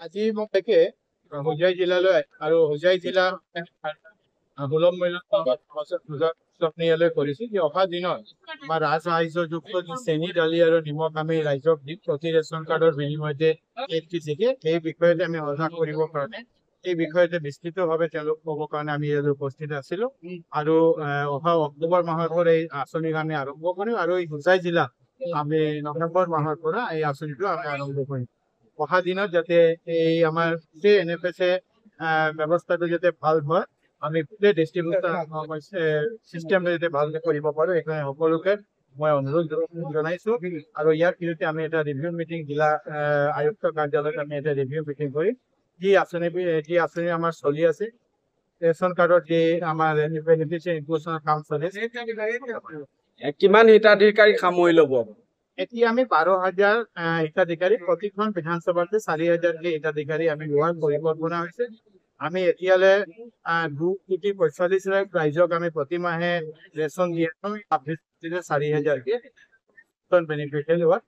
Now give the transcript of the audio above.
আজি মই তাকে হোজাই জিলালৈ আৰু হোজাই জিলা সুলভ মূল্যত কৰিছো যে অহা দিনত আমাৰ ৰাজসাহায্যযুক্ত যি চেনি দালি আৰু নিমখ আমি ৰাইজক দিম প্ৰতি ৰেচন কাৰ্ডৰ বিনিময়তে 1 কেজিকে এই বিষয়তে আমি সজাগ কৰিবৰ কাৰণে এই বিষয়তে বিস্তৃতভাৱে তেওঁলোক ক'বৰ কাৰণে আমি ইয়াত উপস্থিত আছিলো আৰু অহা অক্টোবৰ মাহৰ পৰা এই আঁচনিক আমি আৰম্ভ কৰিম আৰু এই হোজাই জিলাত আমি নৱেম্বৰ মাহৰ পৰা এই আঁচনিটো আমি আৰম্ভ কৰিম। অহা দিনত যাতে এই আমাৰ গোটেই NFS ব্যৱস্থাটো যাতে ভাল হয় আমি গোটেই ডিষ্ট্ৰিবিউচন চিষ্টেমটো যাতে ভালকে কৰিব পাৰো সেইকাৰণে সকলোকে মই অনুৰোধ জনাইছো আৰু ইয়াৰ বিৰুদ্ধে আমি এটা ৰিভিউ মিটিং জিলা আয়ুক্ত কাৰ্যালয়ত আমি এটা ৰিভিউ মিটিং কৰি যি আঁচনি আমাৰ চলি আছে ৰেচন কাৰ্ডৰ যি আমাৰ ইনক্লুজনৰ কাম চলি আছে কিমান হিতাধিকাৰী সামৰি ল'ব? এতিয়া আমি 12,000 হিতাধিকাৰী প্ৰতিখন বিধানসভাতে 4,000কে হিতাধিকাৰী আমি লোৱাৰ পৰিকল্পনা হৈছে। আমি এতিয়ালৈ 2,45,00,000 ৰাইজক আমি প্ৰতিমাহে ৰেচন দি আছো 4,000কে বেনিফিচিয়াৰী হোৱা